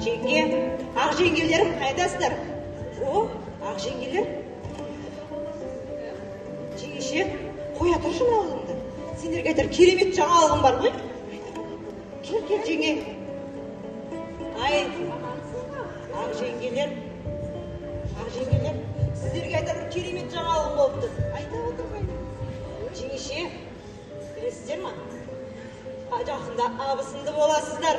жеңге, ақ жеңгелерім қайдасыздар? О, ақ жеңгелер. Жеңеше, қоя тұр жаңалығымды. Сендерге айтар керемет жаңалығым бар ғой. Кел, жеңге. Ай, ақ жеңгелер, сіздерге айтар керемет жаңалығым болыпты. Айта отырмын. Жеңеше, білесіздер ма? Жақында абысынды боласыздар.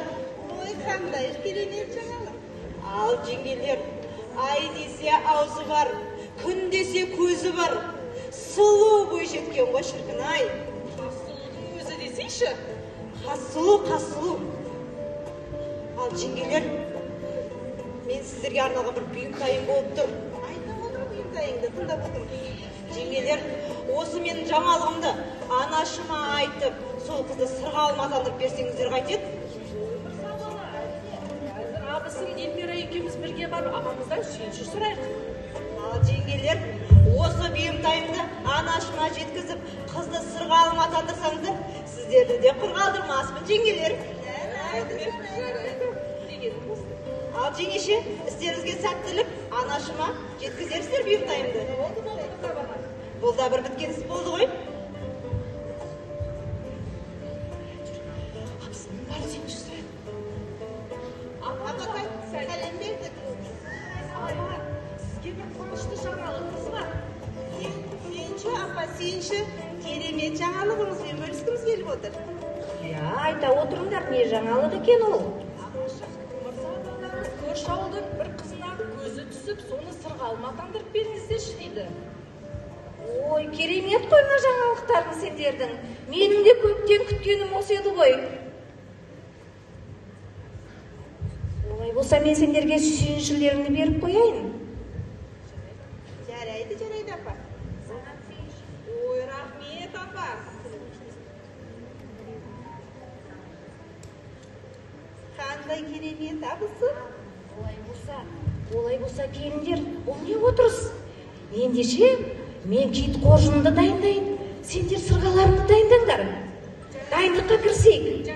Ой, қандай керемет жаңалық. Ал жеңгелер, ай десе аузы бар, күн десе көзі бар. Сұлу бойжеткен ғой шіркін ай. Қасылудың өзі десейші? Қасылу. Ал жеңгелер, мен сіздерге арналған бір бұйымтайым болып тұр. Айта отыр бұйымтайыңды, тыңдап отыр. Жеңгелер, осы менің жаңалығымды анашыма айтып, сол қызды сырға алматандырып берсеңіздер қайтеді? Абысын Эльмира екеуміз бірге барып, ағамыздан сүйінші сұрайық. Ал жеңгелер, осы бұйымтайымды анашыма жеткізіп, қызды сырға алматандырсаңыздар, сіздерді де құр қалдырмаспын, жеңгелер. Ал жеңеше, істеріңізге сәттілік, анашыма жеткізерсіздер бұйымтайымды. Бұл да бір біткен іс болды ғой. Апсының бар сүйінші сұрайды. Апатай, сәлем бердік. Сізге бір қуанышты жаңалығымыз бар. Сүйінші, апа, сүйінші, керемет жаңалығымызбен бөліскіміз келіп отыр. Я, айта отырыңдар, не жаңалық екен ол? Көрші ауылдың бір қызына көзі түсіп, соны сырға алматандырып беріңіздерші дейді. Ой, керемет қой мына жаңалықтарың сендердің. Менің де көптен күткенім осы еді ғой. Олай болса мен сендерге сүйіншілеріңді беріп қояйын. Жарайды, апа. Ой, рахмет, апа. Қандай керемет, абысы? Олай болса келіндер, бұл не отырыс? Ендеше, мен кит қоржынымды дайындайын, сендер сырғаларыңды дайындаңдар. Дайындыққа кірсейік.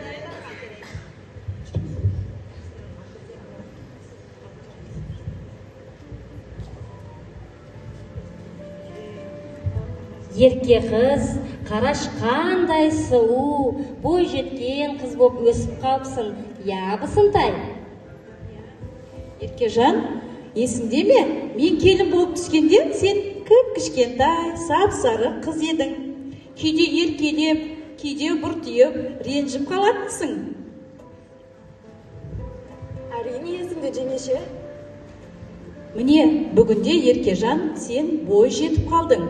Ерке қыз, қараш қандай сұлу, бой жеткен қыз боп өсіп қалыпсың, я бысынтай? Еркежан, есіңде ме? Мен келін болып түскенде сен кіп-кішкентай, сап-сары қыз едің. Кейде еркелеп, кейде бұртиып, ренжіп қалатынсың. Әрине есімде, жеңеше. Міне, бүгінде Еркежан, сен бой жетіп қалдың.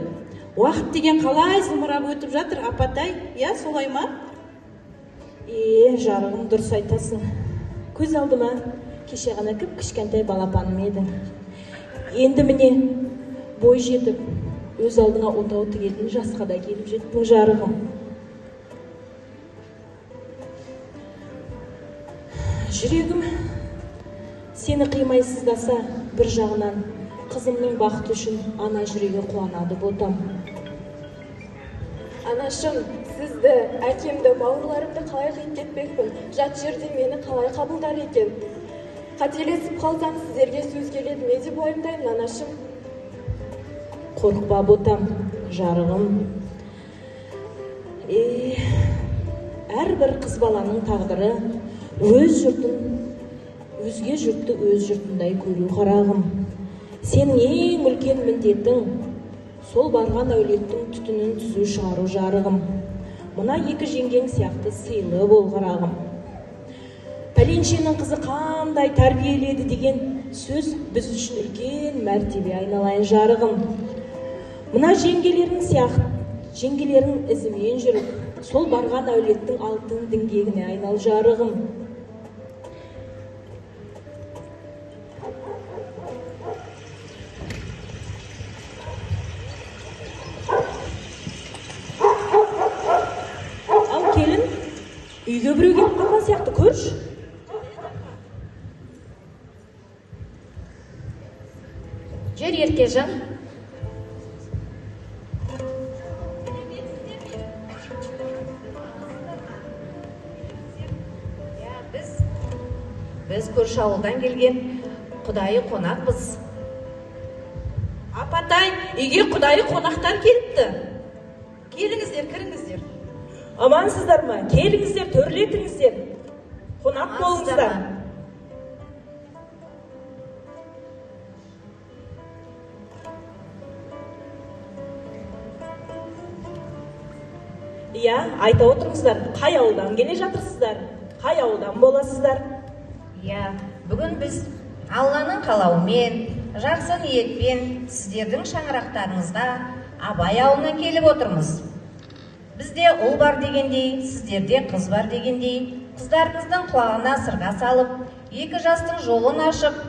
Уақыт деген қалай зымырап өтіп жатыр, апатай, я солай ма? Жарығым, дұрыс айтасың. Көз алдыма кеше ғана кіп-кішкентай балапаным еді. Енді міне бой жетіп, өз алдыңа отау тігетін жасқа да келіп жеттің, жарығым. Жүрегім сені қимайсыздаса, бір жағынан қызымның бақыты үшін ана жүрегі қуанады ботам. Анашым, сізді, әкемді, бауырларымды қалай қиып кетпекпін? Жат жерде мені қалай қабылдар екен? Қателесіп қалсам, сіздерге сөз келеді ме деп уайымдаймын, анашым. Қорықпа ботам, жарығым. Әрбір қыз баланың тағдыры өз жұртын, өзге жұртты өз жұртындай көру, қарағым. Сенің ең үлкен міндетің сол барған әулеттің түтінін түзу шығару, жарығым. Мына екі жеңгең сияқты сыйлы бол, қарағым. Пәленшенің қызы қандай тәрбиеледі деген сөз біз үшін үлкен мәртебе, айналайын, жарығым. Мына жеңгелерің ізімен жүріп, сол барған әулеттің алтын діңгегіне айнал, жарығым. Ал келін, үйге біреу келіп қалған сияқты, көрші. Жүр, Еркежан. Біз көрші ауылдан келген құдайы қонақпыз. Апатай, үйге құдайы қонақтар келіпті. Келіңіздер, кіріңіздер. Амансыздар ма? Келіңіздер, төрлетіңіздер. Қонақ болыңыздар. Иә, айта отырыңыздар. Қай ауылдан келе жатырсыздар? Қай ауылдан боласыздар? Иә, бүгін біз Алланың қалауымен, жақсы ниетпен сіздердің шаңырақтарыңызға Абай ауылынан келіп отырмыз. Бізде ұл бар дегендей, сіздерде қыз бар дегендей, қыздарыңыздың құлағына сырға салып, екі жастың жолын ашып,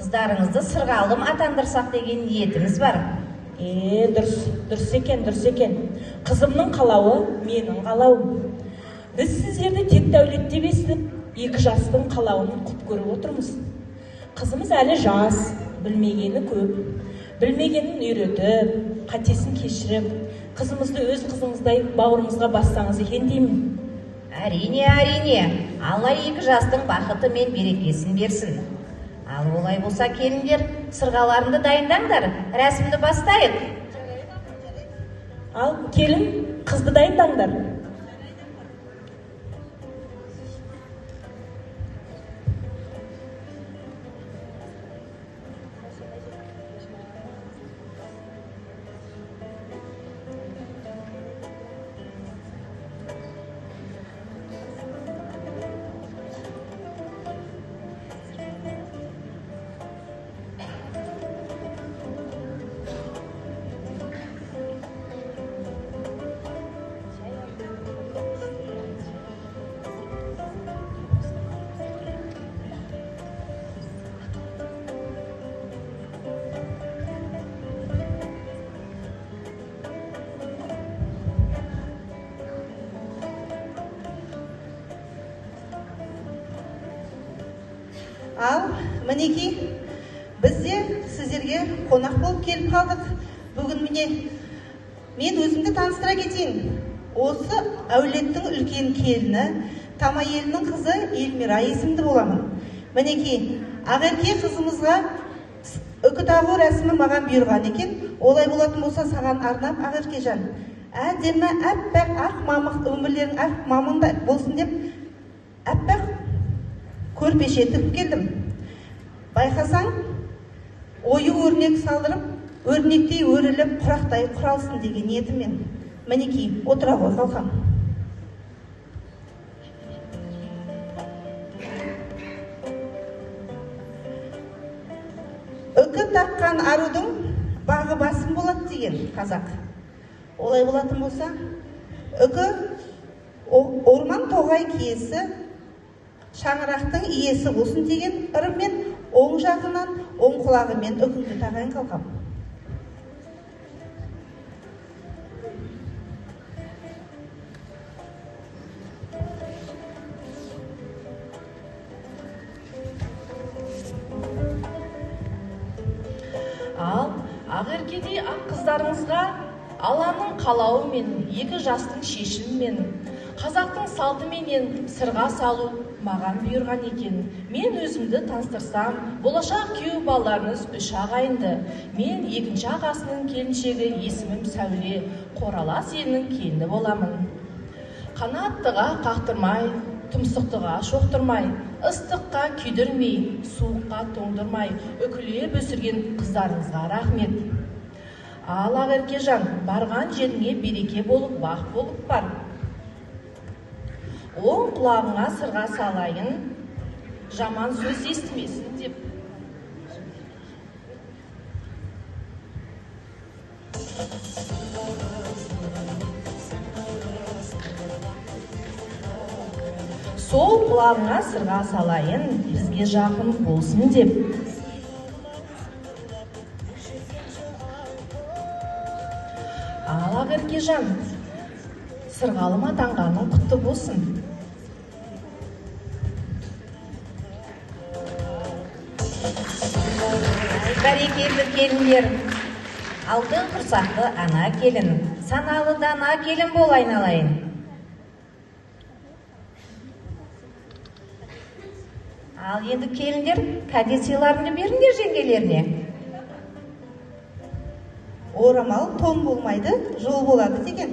қыздарыңызды сырғалым атандырсақ деген ниетіміз бар. Дұрыс екен. Қызымның қалауы менің қалауым. Біз сіздерді тек дәулет деп естіп, екі жастың қалауын құп көріп отырмыз. Қызымыз әлі жас, білмегені көп. Білмегенін үйретіп, қатесін кешіріп, қызымызды өз қызыңыздай бауырыңызға бассаңыз екен деймін. Әрине, Алла екі жастың бақыты мен берекесін берсін. Ал олай болса келіндер, сырғаларымды дайындаңдар, рәсімді бастайық. Ал келін, қызды дайындаңдар. Ал, мінеки, біз де сіздерге қонақ болып келіп қалдық. Бүгін міне, мен өзімді таныстыра кетейін. Осы әулеттің үлкен келіні, Тама елінің қызы Эльмира есімді боламын. Мінеки, Ақерке қызымызға үкі тағу рәсімі маған бұйырған екен. Олай болатын болса саған арнап, Ақеркежан, әдемі әппақ ақ мамық, өмірлерің ақ мамыңда болсын деп, әппақ көрпеше тігіп келдім. Байқасаң, ойы өрнек салдырып, өрнектей өріліп, құрақтай құралсын деген ниетіммен. Мінеки, отыра ғой қалқам. Үкі таққан арудың бағы басым болады деген қазақ. Олай болатын болса, үкі орман тоғай киесі, шаңырақтың иесі болсын деген ырыммен оң жағынан, оң құлағымен үкімді тағайын қалқам. Ал Ақеркедей ақ қыздарыңызға Алланың қалауымен, екі жастың шешімімен, қазақтың салтыменен сырға салу маған бұйырған екен. Мен өзімді таныстырсам, болашақ күйеу балаларыңыз үш ағайынды. Мен екінші ағасының келіншегі, есімім Сәуле, Қоралас елінің келіні боламын. Қанаттыға қақтырмай, тұмсықтыға шоқтырмай, ыстыққа күйдірмей, суыққа тоңдырмай, үкілеп өсірген қыздарыңызға рахмет. Ал Ақеркежан, барған жеріңе береке болып, бақ болып бар. Оң құлағыңа сырға салайын, жаман сөз естімесін деп. Сол құлағыңа сырға салайын, бізге жақын болсын деп. Ал Ақеркежан, сырғалым атанғаның құтты болсын. Бәрекелді келіндер, алтын құрсақты ана келін, саналы дана келін бол айналайын. Ал енді келіндер кәдесыйларыңды беріңдер жеңгелеріне. Орамал тон болмайды, жол болады деген.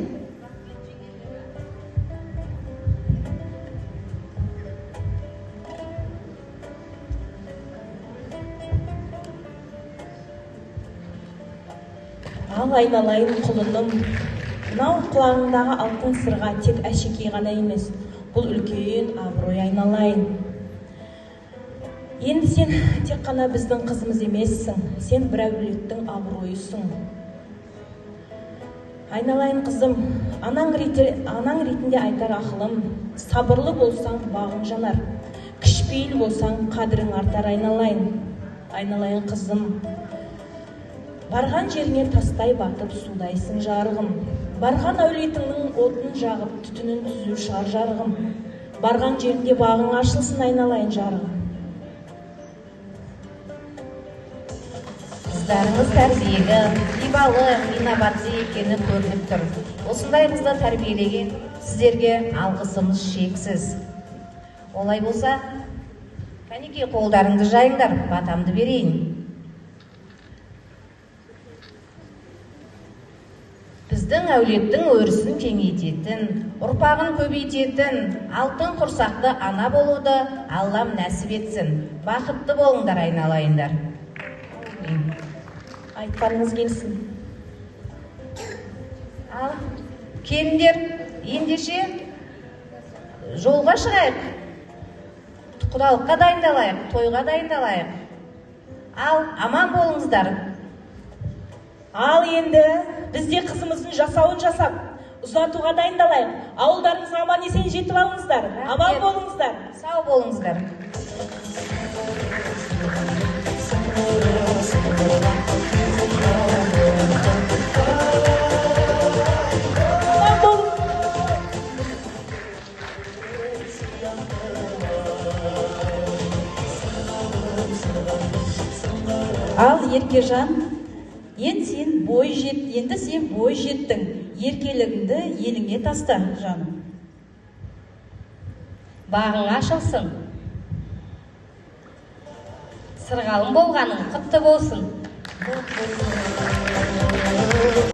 Ал айналайын құлыным, мынау құлағыңдағы алтын сырға тек әшекей ғана емес, бұл үлкен абырой айналайын. Енді сен тек қана біздің қызымыз емессің, сен бір әулеттің абыройысың. Айналайын қызым, анаң ретінде айтар ақылым, сабырлы болсаң бағың жанар, кішіпейіл болсаң қадірің артар айналайын. Айналайын қызым, барған жеріңе тастай батып судайсың жарығым. Барған әулетіңнің отын жағып, түтінін түзу шығар жарығым. Барған жерінде бағың ашылсын айналайын жарығым. Қыздарыңыз тәрбиелі, ибалы, инабатты екені көрініп тұр. Осындай қызды тәрбиелеген сіздерге алғысымыз шексіз. Олай болса, кәнеки қолдарыңды жайыңдар, батамды берейін. Біздің әулеттің өрісін кеңейтетін, ұрпағын көбейтетін, алтын құрсақты ана болуды Аллам нәсіп етсін. Бақытты болыңдар айналайындар. Айтқаныңыз келсін. Ал келіндер, ендеше жолға шығайық. Құдалыққа дайындалайық, тойға дайындалайық. Ал аман болыңыздар. Ал енді бізде қызымыздың жасауын жасап, ұзатуға дайындалайық. Ауылдарыңызға аман есен жетіп алыңыздар. Аман болыңыздар. Сау болыңыздар. Ал Еркежан, енді сен бой жеттің. Еркелігіңді еліңе таста, жаным. Бағың ашылсын. Сырғалым болғаның құтты болсын.